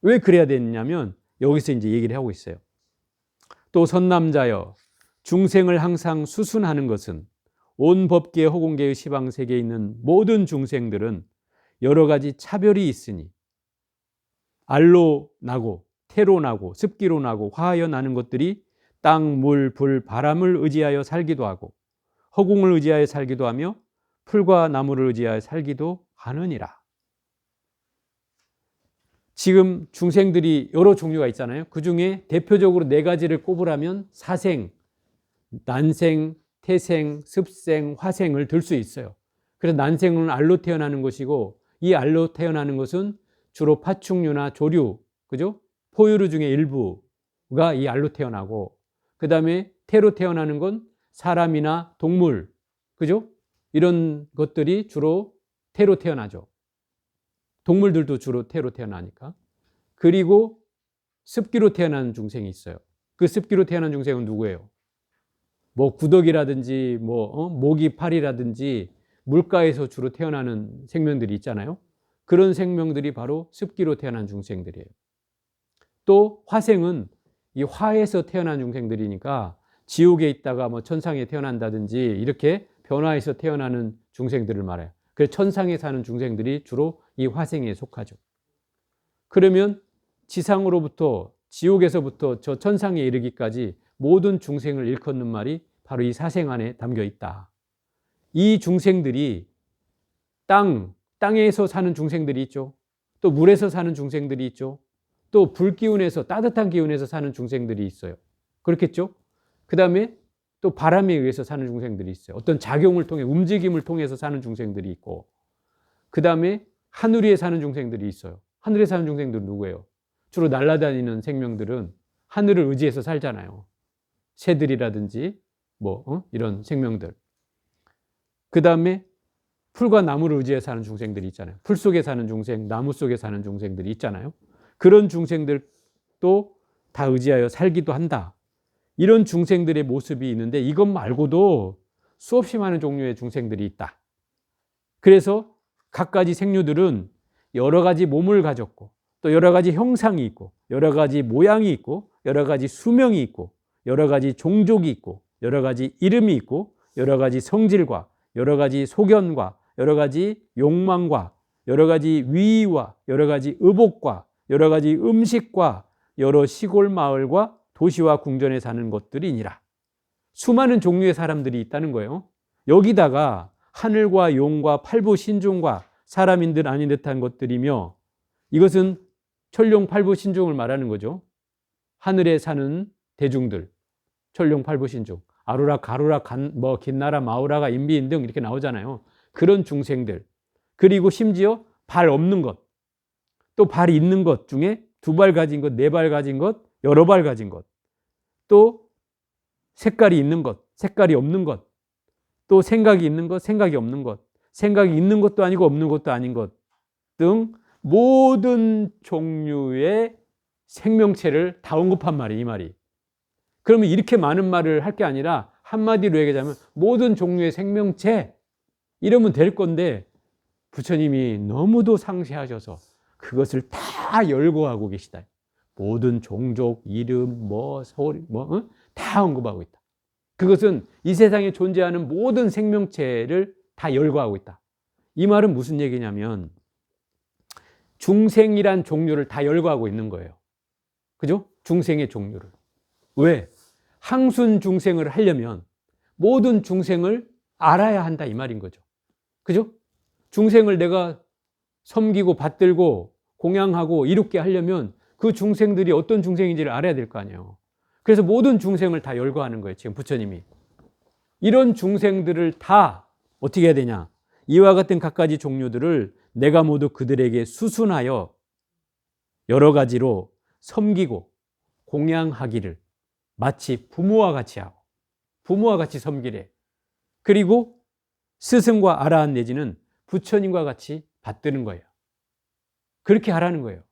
왜 그래야 되느냐면 여기서 이제 얘기를 하고 있어요. 또 선남자여, 중생을 항상 수순하는 것은 온 법계 허공계의 시방세계에 있는 모든 중생들은 여러 가지 차별이 있으니 알로 나고 태로 나고 습기로 나고 화하여 나는 것들이 땅, 물, 불, 바람을 의지하여 살기도 하고 허공을 의지하여 살기도 하며 풀과 나무를 의지하여 살기도 하느니라. 지금 중생들이 여러 종류가 있잖아요. 그 중에 대표적으로 4가지를 꼽으라면 사생, 난생, 태생, 습생, 화생을 들 수 있어요. 그래서 난생은 알로 태어나는 것이고 이 알로 태어나는 것은 주로 파충류나 조류, 그죠? 포유류 중에 일부가 이 알로 태어나고 그 다음에 태로 태어나는 건 사람이나 동물, 그죠? 이런 것들이 주로 태로 태어나죠. 동물들도 주로 태로 태어나니까. 그리고 습기로 태어난 중생이 있어요. 그 습기로 태어난 중생은 누구예요? 뭐 구더기라든지 모기, 파리라든지 물가에서 주로 태어나는 생명들이 있잖아요. 그런 생명들이 바로 습기로 태어난 중생들이에요. 또 화생은 이 화에서 태어난 중생들이니까 지옥에 있다가 뭐 천상에 태어난다든지 이렇게 변화해서 태어나는 중생들을 말해요. 그래서 천상에 사는 중생들이 주로 이 화생에 속하죠. 그러면 지상으로부터 지옥에서부터 저 천상에 이르기까지 모든 중생을 일컫는 말이 바로 이 사생 안에 담겨 있다. 이 중생들이 땅에서 사는 중생들이 있죠. 또 물에서 사는 중생들이 있죠. 또 불기운에서, 따뜻한 기운에서 사는 중생들이 있어요. 그렇겠죠? 그 다음에 또 바람에 의해서 사는 중생들이 있어요. 어떤 작용을 통해, 움직임을 통해서 사는 중생들이 있고, 그 다음에 하늘 위에 사는 중생들이 있어요. 하늘에 사는 중생들은 누구예요? 주로 날아다니는 생명들은 하늘을 의지해서 살잖아요. 새들이라든지 이런 생명들. 그 다음에 풀과 나무를 의지해 사는 중생들이 있잖아요. 풀 속에 사는 중생, 나무 속에 사는 중생들이 있잖아요. 그런 중생들도 다 의지하여 살기도 한다. 이런 중생들의 모습이 있는데 이것 말고도 수없이 많은 종류의 중생들이 있다. 그래서 각가지 생류들은 여러 가지 몸을 가졌고 또 여러 가지 형상이 있고 여러 가지 모양이 있고 여러 가지 수명이 있고 여러 가지 종족이 있고 여러 가지 이름이 있고 여러 가지 성질과 여러 가지 소견과 여러 가지 욕망과 여러 가지 위와 여러 가지 의복과 여러 가지 음식과 여러 시골 마을과 도시와 궁전에 사는 것들이니라. 수많은 종류의 사람들이 있다는 거예요. 여기다가 하늘과 용과 팔부 신중과 사람인 듯 아닌 듯한 것들이며 이것은 천룡 팔부 신중을 말하는 거죠. 하늘에 사는 대중들, 천룡 팔부 신중, 아루라 가루라 긴나라 마우라가 인비인 등 이렇게 나오잖아요. 그런 중생들, 그리고 심지어 발 없는 것, 또 발 있는 것 중에 2발 가진 것, 4발 가진 것, 여러 발 가진 것, 또 색깔이 있는 것, 색깔이 없는 것, 또 생각이 있는 것, 생각이 없는 것, 생각이 있는 것도 아니고 없는 것도 아닌 것 등 모든 종류의 생명체를 다 언급한 말이에요, 이 말이. 그러면 이렇게 많은 말을 할 게 아니라 한마디로 얘기하자면 모든 종류의 생명체 이러면 될 건데 부처님이 너무도 상세하셔서 그것을 다 열거하고 계시다. 모든 종족, 이름, 소리, 다 언급하고 있다. 그것은 이 세상에 존재하는 모든 생명체를 다 열거하고 있다. 이 말은 무슨 얘기냐면 중생이란 종류를 다 열거하고 있는 거예요. 그죠? 중생의 종류를. 왜? 항순 중생을 하려면 모든 중생을 알아야 한다 이 말인 거죠. 그죠? 중생을 내가 섬기고 받들고 공양하고 이롭게 하려면 그 중생들이 어떤 중생인지를 알아야 될 거 아니에요. 그래서 모든 중생을 다 열거하는 거예요. 지금 부처님이. 이런 중생들을 다 어떻게 해야 되냐? 이와 같은 각가지 종류들을 내가 모두 그들에게 수순하여 여러 가지로 섬기고 공양하기를 마치 부모와 같이 하고 부모와 같이 섬기래. 그리고 스승과 아라한 내지는 부처님과 같이 받드는 거예요. 그렇게 하라는 거예요.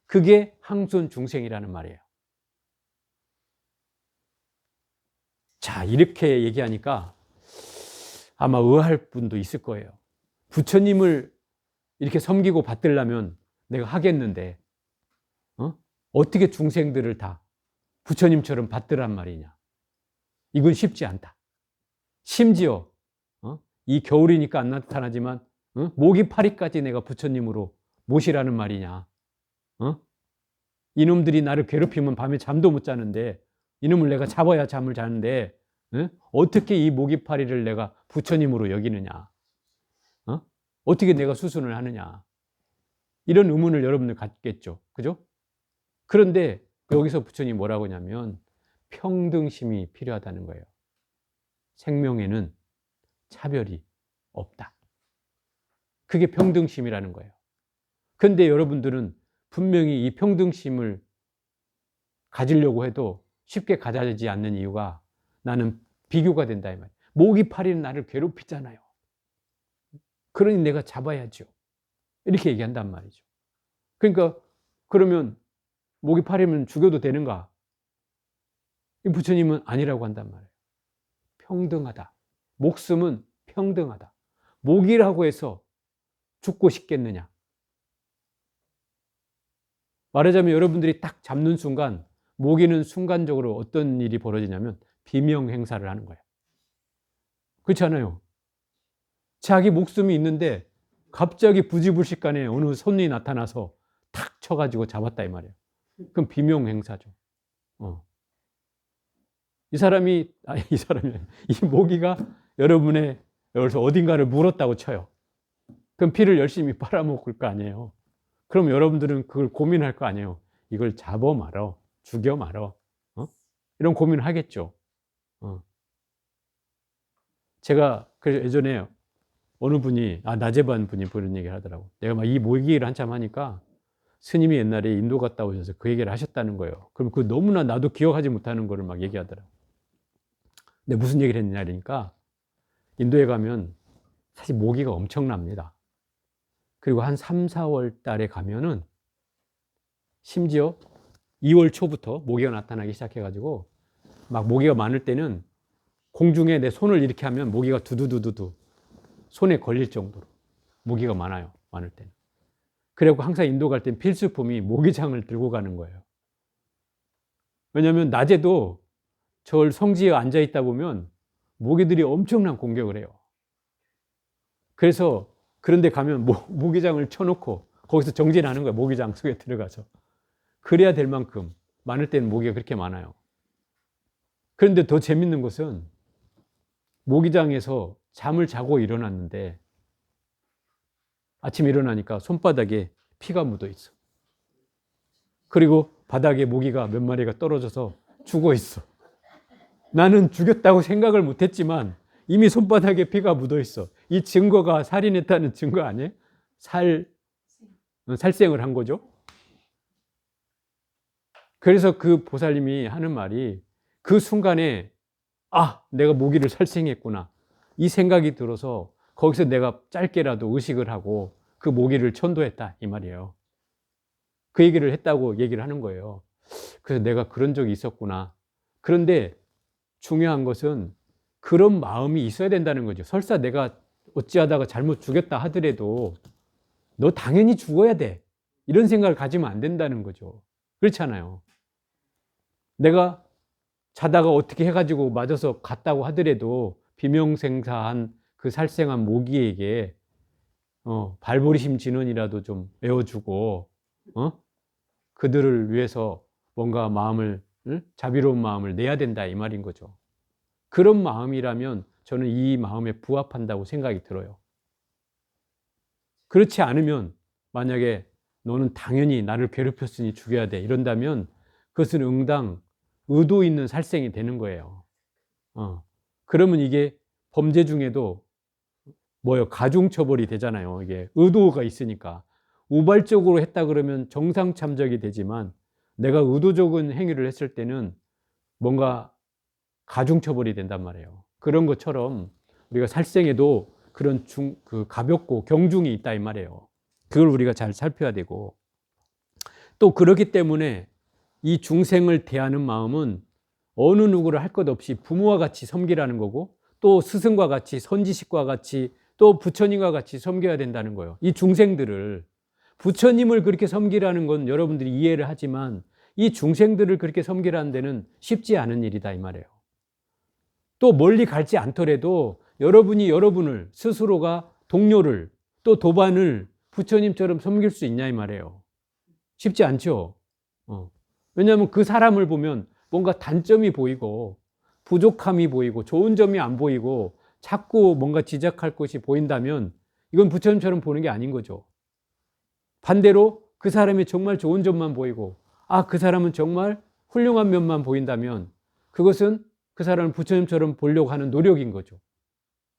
그게 항손 중생이라는 말이에요. 자, 이렇게 얘기하니까 아마 의아할 분도 있을 거예요. 부처님을 이렇게 섬기고 받들려면 내가 하겠는데 어떻게 중생들을 다 부처님처럼 받들란 말이냐. 이건 쉽지 않다. 심지어 이 겨울이니까 안 나타나지만 모기 파리까지 내가 부처님으로 모시라는 말이냐. 이놈들이 나를 괴롭히면 밤에 잠도 못 자는데 이놈을 내가 잡아야 잠을 자는데 어떻게 이 모기 파리를 내가 부처님으로 여기느냐. 어떻게 내가 수순을 하느냐. 이런 의문을 여러분들 갖겠죠. 그죠? 그런데 여기서 부처님이 뭐라고 하냐면 평등심이 필요하다는 거예요. 생명에는 차별이 없다. 그게 평등심이라는 거예요. 그런데 여러분들은 분명히 이 평등심을 가지려고 해도 쉽게 가져지지 않는 이유가 나는 비교가 된다 이 말이에요. 모기 파리는 나를 괴롭히잖아요. 그러니 내가 잡아야죠. 이렇게 얘기한단 말이죠. 그러니까 그러면 모기 파리면 죽여도 되는가? 이 부처님은 아니라고 한단 말이에요. 평등하다. 목숨은 평등하다. 모기라고 해서 죽고 싶겠느냐? 말하자면 여러분들이 딱 잡는 순간 모기는 순간적으로 어떤 일이 벌어지냐면 비명 행사를 하는 거예요. 그렇지 않아요? 자기 목숨이 있는데 갑자기 부지불식간에 어느 손이 나타나서 탁 쳐가지고 잡았다 이 말이에요. 그럼 비명 행사죠. 이 모기가 여러분의 여기서 어딘가를 물었다고 쳐요. 그럼 피를 열심히 빨아먹을 거 아니에요. 그럼 여러분들은 그걸 고민할 거 아니에요. 이걸 잡아 말어, 죽여 말어, 이런 고민을 하겠죠. 제가 그래서 예전에 어느 분이 나제반 분이 그런 얘기를 하더라고. 내가 막 이 모기를 한참 하니까 스님이 옛날에 인도 갔다 오셔서 그 얘기를 하셨다는 거예요. 그럼 그 너무나 나도 기억하지 못하는 거를 막 얘기하더라고. 근데 무슨 얘기를 했느냐 그러니까 인도에 가면 사실 모기가 엄청납니다. 그리고 한 3, 4월 달에 가면은 심지어 2월 초부터 모기가 나타나기 시작해가지고 막 모기가 많을 때는 공중에 내 손을 이렇게 하면 모기가 두두두두두 손에 걸릴 정도로 모기가 많아요. 많을 때는. 그래갖고 항상 인도 갈 땐 필수품이 모기장을 들고 가는 거예요. 왜냐하면 낮에도 저 성지에 앉아 있다 보면 모기들이 엄청난 공격을 해요. 그래서 그런데 가면 모기장을 쳐놓고 거기서 정진하는 거예요. 모기장 속에 들어가서. 그래야 될 만큼 많을 때는 모기가 그렇게 많아요. 그런데 더 재밌는 것은 모기장에서 잠을 자고 일어났는데 아침에 일어나니까 손바닥에 피가 묻어 있어. 그리고 바닥에 모기가 몇 마리가 떨어져서 죽어 있어. 나는 죽였다고 생각을 못했지만 이미 손바닥에 피가 묻어 있어. 이 증거가 살인했다는 증거 아니에요? 살생을 한 거죠. 그래서 그 보살님이 하는 말이 그 순간에 내가 모기를 살생했구나. 이 생각이 들어서 거기서 내가 짧게라도 의식을 하고 그 모기를 천도했다 이 말이에요. 그 얘기를 했다고 얘기를 하는 거예요. 그래서 내가 그런 적이 있었구나. 그런데 중요한 것은 그런 마음이 있어야 된다는 거죠. 설사 내가 어찌하다가 잘못 죽였다 하더라도 너 당연히 죽어야 돼. 이런 생각을 가지면 안 된다는 거죠. 그렇잖아요. 내가 자다가 어떻게 해가지고 맞아서 갔다고 하더라도 비명생사한 그 살생한 모기에게 발버리심 진언이라도 좀 외워주고 그들을 위해서 뭔가 마음을 자비로운 마음을 내야 된다 이 말인 거죠. 그런 마음이라면 저는 이 마음에 부합한다고 생각이 들어요. 그렇지 않으면 만약에 너는 당연히 나를 괴롭혔으니 죽여야 돼 이런다면 그것은 응당 의도 있는 살생이 되는 거예요. 그러면 이게 범죄 중에도 가중처벌이 되잖아요. 이게 의도가 있으니까. 우발적으로 했다 그러면 정상참작이 되지만 내가 의도적인 행위를 했을 때는 뭔가 가중처벌이 된단 말이에요. 그런 것처럼 우리가 살생에도 그런 그 가볍고 경중이 있다 이 말이에요. 그걸 우리가 잘 살펴야 되고, 또 그렇기 때문에 이 중생을 대하는 마음은 어느 누구를 할 것 없이 부모와 같이 섬기라는 거고, 또 스승과 같이, 선지식과 같이, 또 부처님과 같이 섬겨야 된다는 거예요. 이 중생들을, 부처님을 그렇게 섬기라는 건 여러분들이 이해를 하지만 이 중생들을 그렇게 섬기라는 데는 쉽지 않은 일이다 이 말이에요. 또 멀리 갈지 않더라도 여러분이 여러분을 스스로가 동료를 또 도반을 부처님처럼 섬길 수 있냐 이 말이에요. 쉽지 않죠. 왜냐하면 그 사람을 보면 뭔가 단점이 보이고 부족함이 보이고 좋은 점이 안 보이고 자꾸 뭔가 지적할 것이 보인다면 이건 부처님처럼 보는 게 아닌 거죠. 반대로 그 사람이 정말 좋은 점만 보이고 그 사람은 정말 훌륭한 면만 보인다면 그것은 그 사람을 부처님처럼 보려고 하는 노력인 거죠.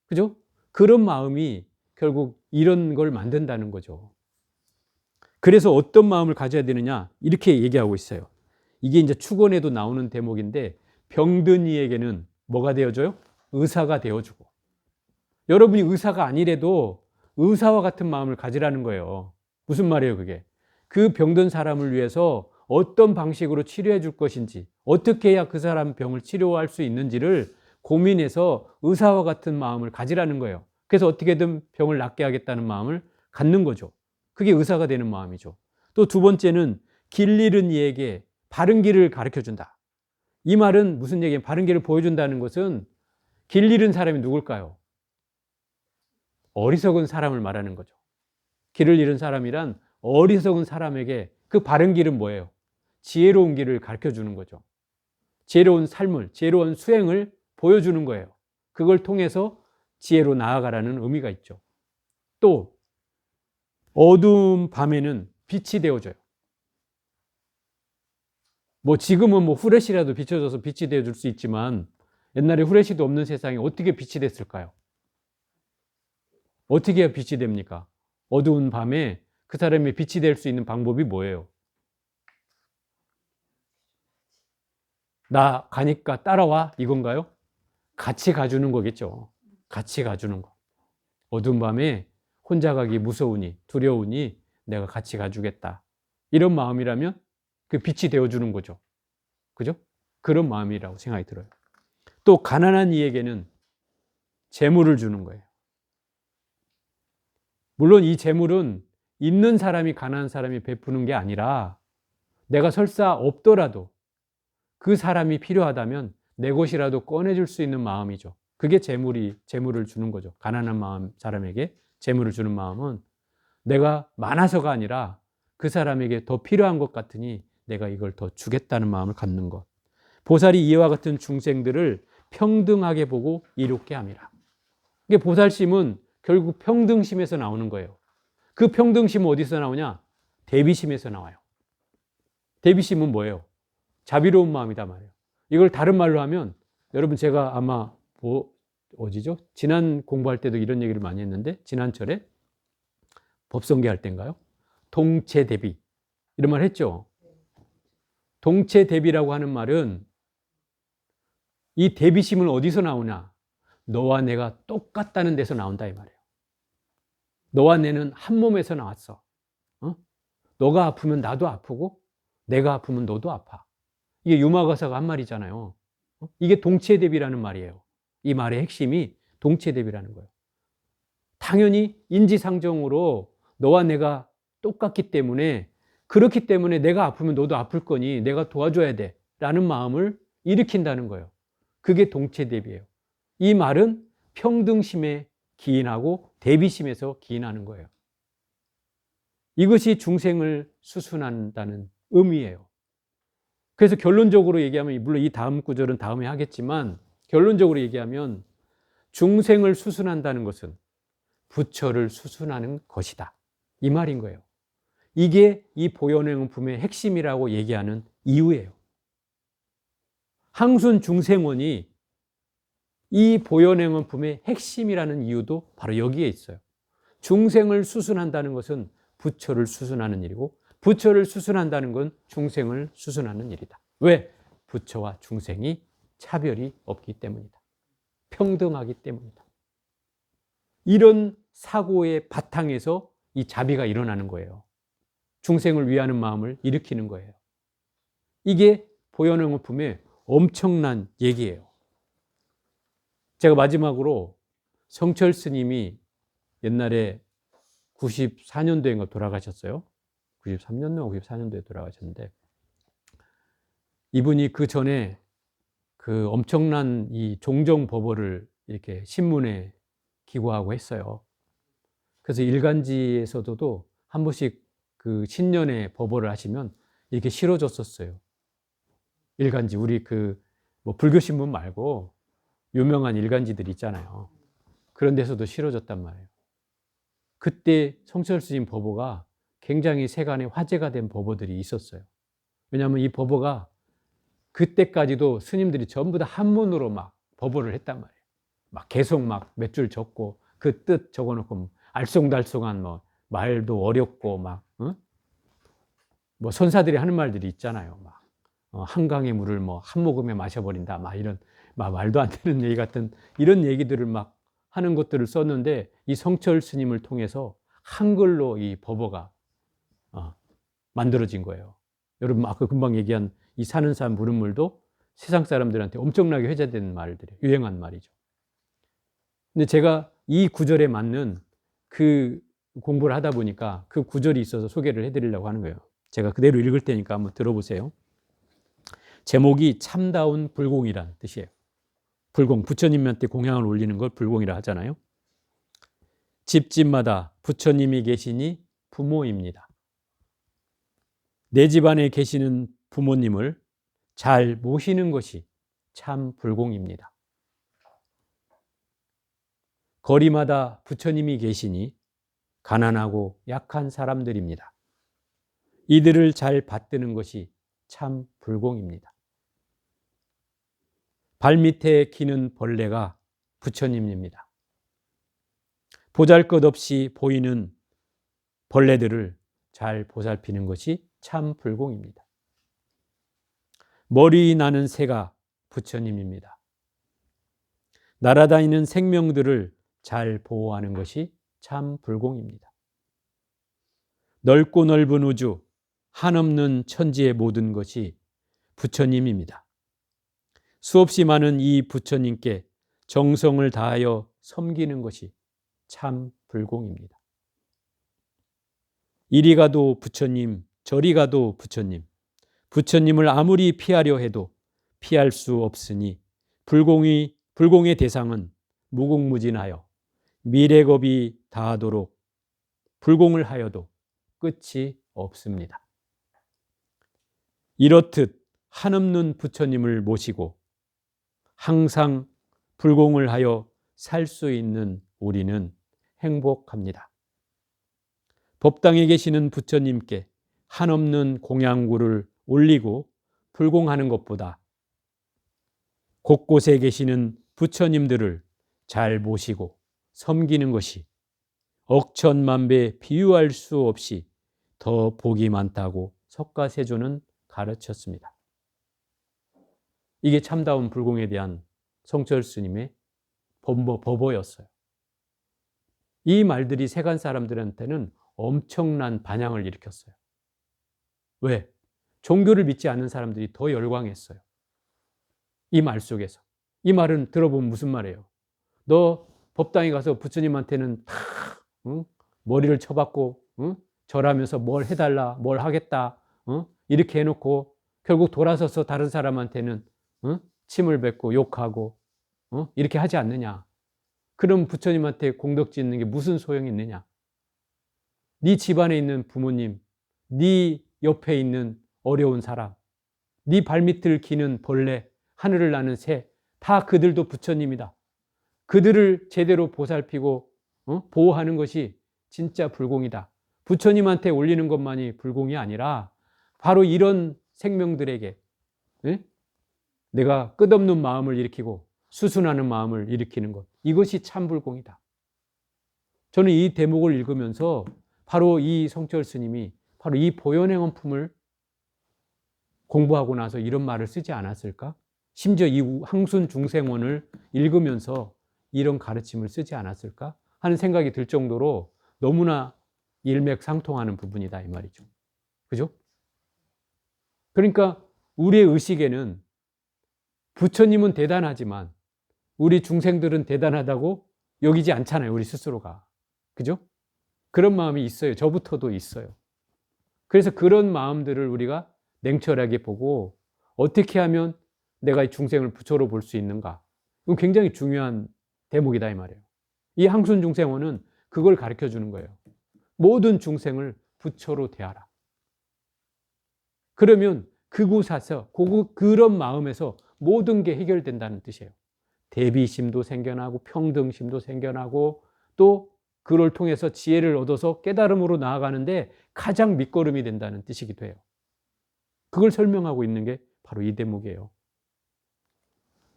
그죠? 그런 마음이 결국 이런 걸 만든다는 거죠. 그래서 어떤 마음을 가져야 되느냐 이렇게 얘기하고 있어요. 이게 이제 축원에도 나오는 대목인데 병든 이에게는 뭐가 되어줘요? 의사가 되어주고. 여러분이 의사가 아니래도 의사와 같은 마음을 가지라는 거예요. 무슨 말이에요 그게? 그 병든 사람을 위해서 어떤 방식으로 치료해 줄 것인지, 어떻게 해야 그 사람 병을 치료할 수 있는지를 고민해서 의사와 같은 마음을 가지라는 거예요. 그래서 어떻게든 병을 낫게 하겠다는 마음을 갖는 거죠. 그게 의사가 되는 마음이죠. 또 두 번째는 길 잃은 이에게 바른 길을 가르쳐 준다. 이 말은 무슨 얘기예요? 바른 길을 보여준다는 것은 길 잃은 사람이 누굴까요? 어리석은 사람을 말하는 거죠. 길을 잃은 사람이란 어리석은 사람에게 그 바른 길은 뭐예요? 지혜로운 길을 가르쳐 주는 거죠. 지혜로운 삶을, 지혜로운 수행을 보여주는 거예요. 그걸 통해서 지혜로 나아가라는 의미가 있죠. 또 어두운 밤에는 빛이 되어줘요. 지금은 후레쉬라도 비춰줘서 빛이 되어줄 수 있지만 옛날에 후레쉬도 없는 세상에 어떻게 빛이 됐을까요? 어떻게 해야 빛이 됩니까? 어두운 밤에 그 사람이 빛이 될 수 있는 방법이 뭐예요? 나 가니까 따라와 이건가요? 같이 가주는 거겠죠. 같이 가주는 거. 어두운 밤에 혼자 가기 무서우니 두려우니 내가 같이 가주겠다. 이런 마음이라면 그 빛이 되어주는 거죠. 그죠? 그런 마음이라고 생각이 들어요. 또 가난한 이에게는 재물을 주는 거예요. 물론 이 재물은 있는 사람이 가난한 사람이 베푸는 게 아니라 내가 설사 없더라도 그 사람이 필요하다면 내 것이라도 꺼내줄 수 있는 마음이죠. 그게 재물을 주는 거죠. 가난한 마음 사람에게 재물을 주는 마음은 내가 많아서가 아니라 그 사람에게 더 필요한 것 같으니 내가 이걸 더 주겠다는 마음을 갖는 것. 보살이 이와 같은 중생들을 평등하게 보고 이롭게 함이라. 이게 보살심은 결국 평등심에서 나오는 거예요. 그 평등심은 어디서 나오냐? 대비심에서 나와요. 대비심은 뭐예요? 자비로운 마음이다 말이에요. 이걸 다른 말로 하면 여러분 제가 아마 어디죠? 지난 공부할 때도 이런 얘기를 많이 했는데 지난철에 법성계 할 때인가요? 동체대비 이런 말 했죠. 동체대비라고 하는 말은 이 대비심은 어디서 나오냐? 너와 내가 똑같다는 데서 나온다 이 말이에요. 너와 내는 한 몸에서 나왔어. 너가 아프면 나도 아프고 내가 아프면 너도 아파. 이게 유마가사가 한 말이잖아요. 이게 동체대비라는 말이에요. 이 말의 핵심이 동체대비라는 거예요. 당연히 인지상정으로 너와 내가 똑같기 때문에 그렇기 때문에 내가 아프면 너도 아플 거니 내가 도와줘야 돼 라는 마음을 일으킨다는 거예요. 그게 동체대비예요. 이 말은 평등심에 기인하고 대비심에서 기인하는 거예요. 이것이 중생을 수순한다는 의미예요. 그래서 결론적으로 얘기하면 물론 이 다음 구절은 다음에 하겠지만 결론적으로 얘기하면 중생을 수순한다는 것은 부처를 수순하는 것이다. 이 말인 거예요. 이게 이 보현행품의 핵심이라고 얘기하는 이유예요. 항순 중생원이 이 보현행품의 핵심이라는 이유도 바로 여기에 있어요. 중생을 수순한다는 것은 부처를 수순하는 일이고 부처를 수순한다는 건 중생을 수순하는 일이다. 왜? 부처와 중생이 차별이 없기 때문이다. 평등하기 때문이다. 이런 사고의 바탕에서 이 자비가 일어나는 거예요. 중생을 위하는 마음을 일으키는 거예요. 이게 보현행어품의 엄청난 얘기예요. 제가 마지막으로 성철 스님이 옛날에 94년도인가 돌아가셨어요. 93년도, 94년도에 돌아가셨는데, 이분이 그 전에 그 엄청난 이 종정법어를 이렇게 신문에 기고하고 했어요. 그래서 일간지에서도 한 번씩 그 신년에 법어를 하시면 이렇게 실어줬었어요. 일간지, 우리 그 뭐 불교신문 말고 유명한 일간지들 있잖아요. 그런 데서도 실어줬단 말이에요. 그때 성철 스님 법어가 굉장히 세간에 화제가 된 법어들이 있었어요. 왜냐하면 이 법어가 그때까지도 스님들이 전부 다 한문으로 막 법어를 했단 말이에요. 막 계속 막 몇 줄 적고 그 뜻 적어놓고 알쏭달쏭한 뭐 말도 어렵고 막 뭐 선사들이 하는 말들이 있잖아요. 막 한강의 물을 뭐 한 모금에 마셔버린다. 막 이런 막 말도 안 되는 얘기 같은 이런 얘기들을 막 하는 것들을 썼는데, 이 성철 스님을 통해서 한글로 이 법어가 만들어진 거예요. 여러분 아까 금방 얘기한 이 사는 산 부른 물도 세상 사람들한테 엄청나게 회자된 말들이에요. 유행한 말이죠. 근데 제가 이 구절에 맞는 그 공부를 하다 보니까 그 구절이 있어서 소개를 해드리려고 하는 거예요. 제가 그대로 읽을 테니까 한번 들어보세요. 제목이 참다운 불공이란 뜻이에요. 불공, 부처님한테 공양을 올리는 걸 불공이라 하잖아요. 집집마다 부처님이 계시니 부모입니다. 내 집안에 계시는 부모님을 잘 모시는 것이 참 불공입니다. 거리마다 부처님이 계시니 가난하고 약한 사람들입니다. 이들을 잘 받드는 것이 참 불공입니다. 발밑에 기는 벌레가 부처님입니다. 보잘것없이 보이는 벌레들을 잘 보살피는 것이 참 불공입니다. 머리 나는 새가 부처님입니다. 날아다니는 생명들을 잘 보호하는 것이 참 불공입니다. 넓고 넓은 우주, 한없는 천지의 모든 것이 부처님입니다. 수없이 많은 이 부처님께 정성을 다하여 섬기는 것이 참 불공입니다. 이리 가도 부처님, 저리 가도 부처님, 부처님을 아무리 피하려 해도 피할 수 없으니 불공의 대상은 무궁무진하여 미래겁이 다하도록 불공을 하여도 끝이 없습니다. 이렇듯 한없는 부처님을 모시고 항상 불공을 하여 살 수 있는 우리는 행복합니다. 법당에 계시는 부처님께 한없는 공양구를 올리고 불공하는 것보다 곳곳에 계시는 부처님들을 잘 모시고 섬기는 것이 억천만배 비유할 수 없이 더 복이 많다고 석가세조는 가르쳤습니다. 이게 참다운 불공에 대한 성철 스님의 법어였어요. 이 말들이 세간 사람들한테는 엄청난 반향을 일으켰어요. 왜? 종교를 믿지 않는 사람들이 더 열광했어요. 이 말 속에서. 이 말은 들어보면 무슨 말이에요? 너 법당에 가서 부처님한테는 다 머리를 쳐박고 절하면서 뭘 해달라, 뭘 하겠다 이렇게 해놓고 결국 돌아서서 다른 사람한테는 침을 뱉고 욕하고 이렇게 하지 않느냐. 그럼 부처님한테 공덕 짓는 게 무슨 소용이 있느냐. 네 집안에 있는 부모님, 네 옆에 있는 어려운 사람, 네 발밑을 기는 벌레, 하늘을 나는 새, 다 그들도 부처님이다. 그들을 제대로 보살피고 보호하는 것이 진짜 불공이다. 부처님한테 올리는 것만이 불공이 아니라 바로 이런 생명들에게 내가 끝없는 마음을 일으키고 수순하는 마음을 일으키는 것, 이것이 참 불공이다. 저는 이 대목을 읽으면서 바로 이 성철 스님이 바로 이 보현행원품을 공부하고 나서 이런 말을 쓰지 않았을까? 심지어 이 항순 중생원을 읽으면서 이런 가르침을 쓰지 않았을까? 하는 생각이 들 정도로 너무나 일맥상통하는 부분이다 이 말이죠. 그죠? 그러니까 우리의 의식에는 부처님은 대단하지만 우리 중생들은 대단하다고 여기지 않잖아요. 우리 스스로가. 그죠? 그런 마음이 있어요. 저부터도 있어요. 그래서 그런 마음들을 우리가 냉철하게 보고 어떻게 하면 내가 이 중생을 부처로 볼 수 있는가. 이건 굉장히 중요한 대목이다 이 말이에요. 이 항순 중생원은 그걸 가르쳐 주는 거예요. 모든 중생을 부처로 대하라. 그러면 그곳에서 그런 마음에서 모든 게 해결된다는 뜻이에요. 대비심도 생겨나고 평등심도 생겨나고 또 그를 통해서 지혜를 얻어서 깨달음으로 나아가는데 가장 밑거름이 된다는 뜻이기도 해요. 그걸 설명하고 있는 게 바로 이 대목이에요.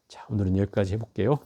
자, 오늘은 여기까지 해볼게요.